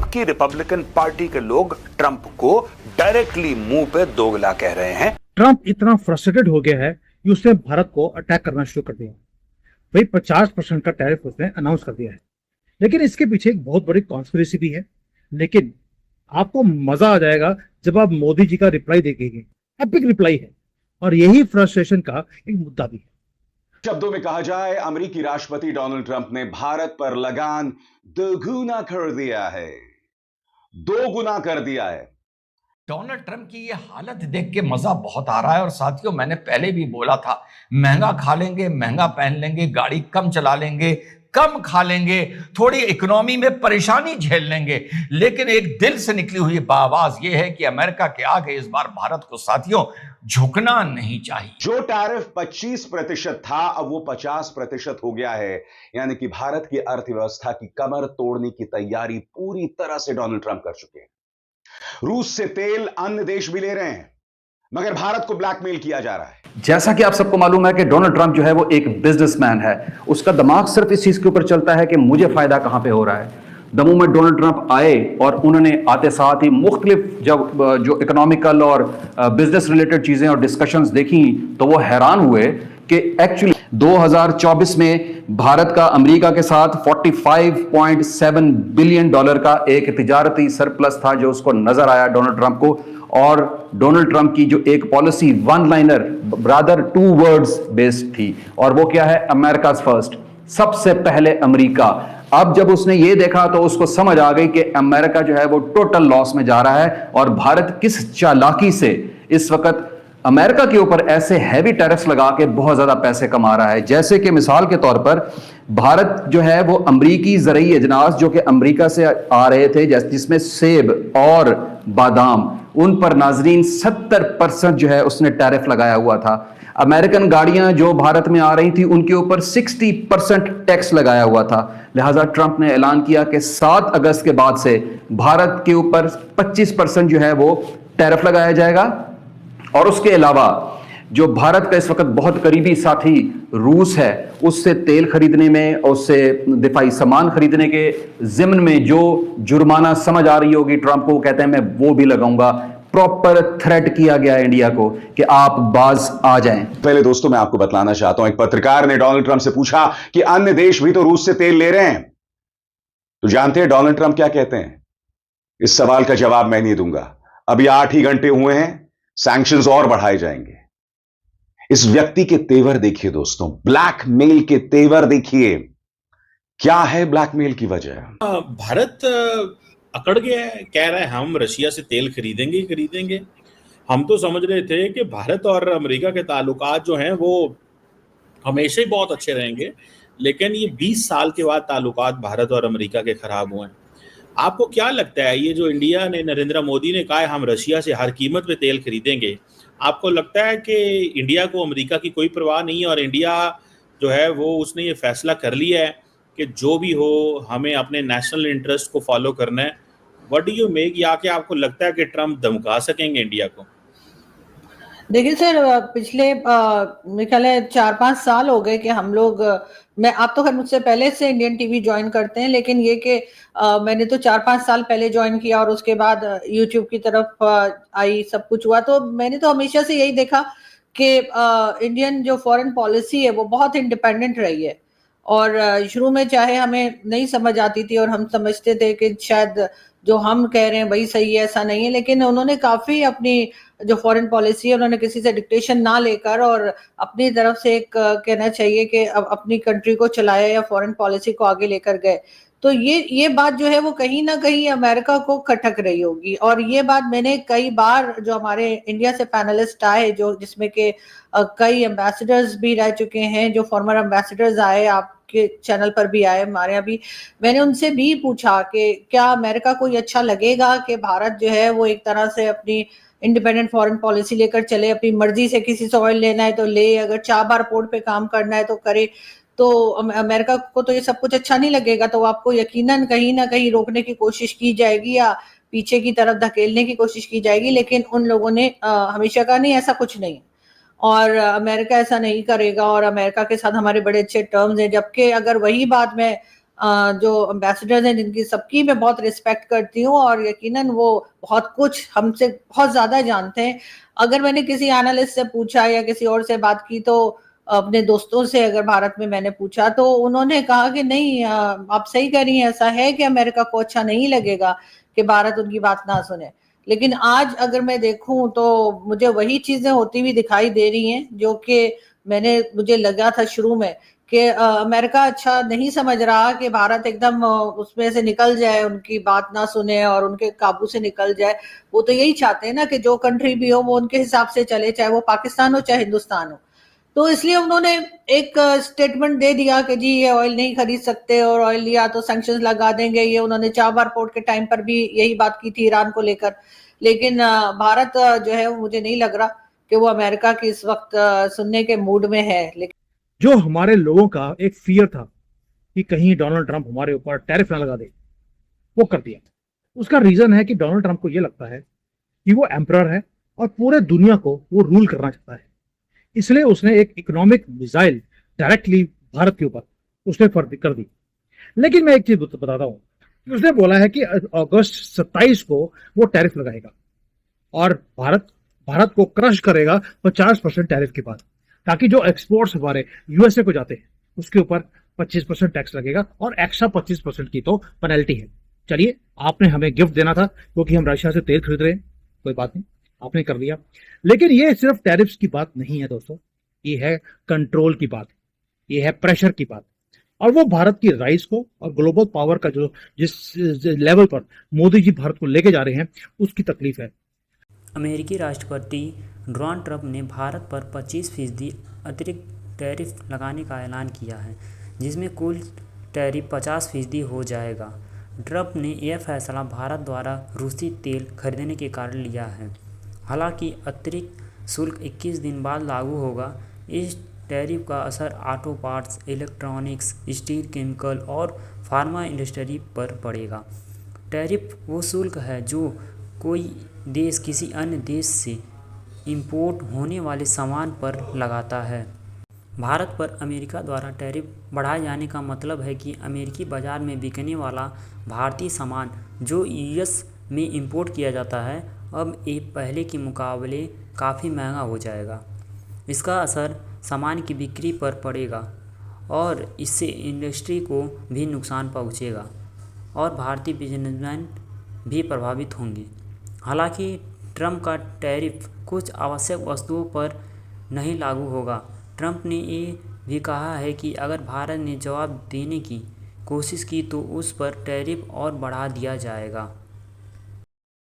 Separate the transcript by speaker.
Speaker 1: जबकि Republican party के लोग ट्रंप को डायरेक्टली मुंह पे दोगला कह रहे हैं।
Speaker 2: ट्रंप इतना फ्रस्ट्रेटेड हो गया है कि उसने भारत को अटैक करना शुरू कर दिया। वही 50% का टैरिफ उसने अनाउंस कर दिया है। लेकिन इसके पीछे एक बहुत बड़ी कॉन्स्पिरेसी भी है। लेकिन आपको मजा आ जाएगा जब आप मोदी जी का रिप्लाई देखेंगे। एपिक रिप्लाई है और यही फ्रस्ट्रेशन का एक मुद्दा भी है।
Speaker 3: शब्दों में कहा जाए, अमेरिकी राष्ट्रपति डोनाल्ड ट्रंप ने भारत पर लगान दोगुना कर दिया है, 2 गुना कर दिया है।
Speaker 4: डोनाल्ड ट्रंप की ये हालत देख के मजा बहुत आ रहा है। और साथियों, मैंने पहले भी बोला था, महंगा खा लेंगे, महंगा पहन लेंगे, गाड़ी कम चला लेंगे, कम खा लेंगे, थोड़ी इकोनॉमी में परेशानी झेल लेंगे, लेकिन एक दिल से निकली हुई आवाज यह है कि अमेरिका के आगे इस बार भारत को साथियों झुकना नहीं चाहिए।
Speaker 3: जो टैरिफ 25% था, अब वो 50% हो गया है। यानी कि भारत की अर्थव्यवस्था की कमर तोड़ने की तैयारी पूरी तरह से डोनाल्ड ट्रंप कर चुके हैं। रूस से तेल अन्य देश भी ले रहे हैं, मगर भारत को ब्लैकमेल किया जा रहा है।
Speaker 5: जैसा कि आप सबको मालूम है कि डोनाल्ड ट्रंप जो है वो एक बिजनेसमैन है। उसका दिमाग सिर्फ इस चीज के ऊपर चलता है कि मुझे फायदा कहां पे हो रहा है। द मोमेंट डोनाल्ड ट्रंप आए और उन्होंने आते साथ ही मुख्तलिफ जब जो इकोनॉमिकल और बिजनेस रिलेटेड चीजें और डिस्कशंस देखी तो वो हैरान हुए कि एक्चुअली 2024 में भारत का अमेरिका के साथ $45.7 बिलियन का एक तिजारती सरप्लस था जो उसको नजर आया डोनाल्ड ट्रंप को। और डोनाल्ड ट्रंप की जो एक policy one liner brother 2 words based थी, और वो क्या है? अमेरिका फर्स्ट, सबसे पहले अमेरिका। अब जब उसने ये देखा तो उसको समझ आ गई कि अमेरिका जो है वो टोटल लॉस में जा रहा है और भारत किस चालाकी से इस वक्त अमेरिका के ऊपर ऐसे हैवी टैरिफ्स लगा के बहुत ज्यादा पैसे कमा रहा है। जैसे कि मिसाल के तौर पर भारत जो है वो अमरीकी ज़रूरी अजनास जो कि अमेरिका से आ रहे थे, जिसमें सेब और बादाम, उन पर नाजरीन 70% जो है उसने टैरिफ लगाया हुआ था। अमेरिकन गाड़ियां जो भारत में आ रही थी उनके ऊपर 60% टैक्स लगाया हुआ था। लिहाजा ट्रंप ने ऐलान किया कि 7 अगस्त के बाद से भारत के ऊपर 25% जो है वो टैरिफ लगाया जाएगा। और उसके अलावा जो भारत का इस वक्त बहुत करीबी साथी रूस है, उससे तेल खरीदने में, उससे दिफाई सामान खरीदने के जिम्न में जो जुर्माना समझ आ रही होगी ट्रंप को, कहते हैं मैं वो भी लगाऊंगा। प्रॉपर थ्रेट किया गया है इंडिया को कि आप बाज आ जाएं।
Speaker 3: पहले दोस्तों मैं आपको बतलाना चाहता हूं, एक पत्रकार ने डोनाल्ड ट्रंप से पूछा कि अन्य देश भी तो रूस से तेल ले रहे हैं, तो जानते हैं डोनाल्ड ट्रंप क्या कहते हैं? इस सवाल का जवाब मैं नहीं दूंगा, अभी 8 ही घंटे हुए हैं, सैंक्शंस और बढ़ाए जाएंगे। इस व्यक्ति के तेवर देखिए दोस्तों, ब्लैकमेल के तेवर देखिए। क्या है ब्लैकमेल की वजह?
Speaker 6: भारत अकड़ गया है, कह रहा है हम रशिया से तेल खरीदेंगे ही खरीदेंगे। हम तो समझ रहे थे कि भारत और अमेरिका के ताल्लुकात जो हैं वो हमेशा ही बहुत अच्छे रहेंगे, लेकिन ये 20 साल के बाद ताल्लुकात भारत और अमेरिका के खराब हुए हैं। आपको क्या लगता है, ये जो इंडिया ने, नरेंद्र मोदी ने कहा है हम रशिया से हर कीमत पे तेल खरीदेंगे, आपको लगता है कि इंडिया को अमेरिका की कोई परवाह नहीं है और इंडिया जो है वो उसने ये फैसला कर लिया है कि जो भी हो हमें अपने नेशनल इंटरेस्ट को फॉलो करना है? व्हाट डू यू मेक, या कि आपको लगता है कि ट्रंप धमका सकेंगे इंडिया को?
Speaker 7: देखिए सर, पिछले मेरे ख्याल है 4-5 साल हो गए कि हम लोग, मैं, आप तो खैर मुझसे पहले से इंडियन टीवी ज्वाइन करते हैं, लेकिन ये कि मैंने तो 4-5 साल पहले ज्वाइन किया और उसके बाद यूट्यूब की तरफ आई, सब कुछ हुआ। तो मैंने तो हमेशा से यही देखा कि इंडियन जो फॉरेन पॉलिसी है वो बहुत इंडिपेंडेंट रही है। और शुरू में चाहे हमें नहीं समझ आती थी और हम समझते थे कि शायद जो हम कह रहे हैं वही सही है, ऐसा नहीं है, लेकिन उन्होंने काफी अपनी जो फॉरेन पॉलिसी है उन्होंने किसी से डिक्टेशन ना लेकर और अपनी तरफ से एक कहना चाहिए कि अपनी कंट्री को चलाया या फॉरेन पॉलिसी को आगे लेकर गए। तो ये बात जो है वो कहीं ना कहीं अमेरिका को खटक रही होगी। और ये बात मैंने कई बार, जो हमारे इंडिया से पैनलिस्ट आए, जो जिसमें के कई एम्बेसडर्स भी रह चुके हैं, जो फॉर्मर एम्बेसडर्स आए, आपके चैनल पर भी आए, हमारे यहाँ भी, मैंने उनसे भी पूछा कि क्या अमेरिका को ये अच्छा लगेगा कि भारत जो है वो एक तरह से अपनी इंडिपेंडेंट फॉरेन पॉलिसी लेकर चले, अपनी मर्जी से किसी से ऑयल लेना है तो ले, अगर चाबार पोर्ट पे काम करना है तो करे। तो अमेरिका को तो ये सब कुछ अच्छा नहीं लगेगा, तो आपको यकीनन कहीं ना कहीं रोकने की कोशिश की जाएगी या पीछे की तरफ धकेलने की कोशिश की जाएगी। लेकिन उन लोगों ने हमेशा कहा नहीं, ऐसा कुछ नहीं, और अमेरिका ऐसा नहीं करेगा और अमेरिका के साथ हमारे बड़े अच्छे टर्म्स हैं। जबकि अगर वही बात मैं जो एम्बेसडर्स हैं जिनकी सबकी मैं बहुत रिस्पेक्ट करती हूँ और यकीनन वो बहुत कुछ हमसे बहुत ज्यादा जानते हैं। अगर मैंने किसी एनालिस्ट से पूछा या किसी और से बात की तो अपने दोस्तों से अगर भारत में मैंने पूछा तो उन्होंने कहा कि नहीं, आप सही कह रही हैं, ऐसा है कि अमेरिका को अच्छा नहीं लगेगा कि भारत उनकी बात ना सुने। लेकिन आज अगर मैं देखूं तो मुझे वही चीजें होती हुई दिखाई दे रही हैं जो कि मुझे लगा था शुरू में कि अमेरिका अच्छा नहीं समझ रहा कि भारत एकदम उसमें से निकल जाए, उनकी बात ना सुने और उनके काबू से निकल जाए। वो तो यही चाहते हैं ना कि जो कंट्री भी हो वो उनके हिसाब से चले, चाहे वो पाकिस्तान हो चाहे हिंदुस्तान हो। तो इसलिए उन्होंने एक स्टेटमेंट दे दिया कि जी ये ऑयल नहीं खरीद सकते और ऑयल लिया तो सैंक्शंस लगा देंगे। ये उन्होंने चाबहार पोर्ट के टाइम पर भी यही बात की थी ईरान को लेकर। लेकिन भारत जो है मुझे नहीं लग रहा कि वो अमेरिका की इस वक्त सुनने के मूड में है। लेकिन
Speaker 2: जो हमारे लोगों का एक फियर था कि कहीं डोनाल्ड ट्रंप हमारे ऊपर टैरिफ ना लगा दे, वो कर दिया। उसका रीजन है कि डोनाल्ड ट्रंप को यह लगता है कि वो एम्परर है और पूरे दुनिया को वो रूल करना चाहता है। इसलिए उसने एक इकोनॉमिक मिसाइल डायरेक्टली भारत के ऊपर उसने कर दी। लेकिन मैं एक चीज बताता हूं कि उसने बोला है कि अगस्त 27 को वो टैरिफ लगाएगा और भारत को क्रश करेगा 50% टैरिफ के बाद, ताकि जो एक्सपोर्ट्स हमारे यूएसए को जाते हैं उसके ऊपर 25% टैक्स लगेगा और एक्स्ट्रा 25% की तो पेनल्टी है। चलिए, आपने हमें गिफ्ट देना था क्योंकि हम रशिया से तेल खरीद रहे हैं, कोई बात नहीं, आपने कर दिया। लेकिन ये सिर्फ टैरिफ्स की बात नहीं है दोस्तों, ये है कंट्रोल की बात, ये है प्रेशर की बात। और वो भारत की राइज को और ग्लोबल पावर का जो जिस लेवल पर मोदी जी भारत को लेके जा रहे हैं उसकी तकलीफ है।
Speaker 8: अमेरिकी राष्ट्रपति डोनाल्ड ट्रंप ने भारत पर 25% अतिरिक्त टैरिफ लगाने का ऐलान किया है, जिसमें कुल टैरिफ 50% हो जाएगा। ट्रंप ने यह फैसला भारत द्वारा रूसी तेल खरीदने के कारण लिया है। हालांकि अतिरिक्त शुल्क 21 दिन बाद लागू होगा। इस टैरिफ का असर auto parts, electronics, steel, chemical और फार्मा इंडस्ट्री पर पड़ेगा। टैरिफ वो शुल्क है जो कोई देश किसी अन्य देश से इंपोर्ट होने वाले सामान पर लगाता है। भारत पर अमेरिका द्वारा टैरिफ बढ़ाए जाने का मतलब है कि अमेरिकी बाजार में बिकने वाला भारतीय सामान जो यूएस में इंपोर्ट किया जाता है अब एक पहले के मुकाबले काफ़ी महंगा हो जाएगा। इसका असर सामान की बिक्री पर पड़ेगा और इससे इंडस्ट्री को भी नुकसान पहुंचेगा और भारतीय बिजनेसमैन भी प्रभावित होंगे। हालांकि ट्रंप का टैरिफ कुछ आवश्यक वस्तुओं पर नहीं लागू होगा। ट्रंप ने ये भी कहा है कि अगर भारत ने जवाब देने की कोशिश की तो उस पर टैरिफ और बढ़ा दिया जाएगा।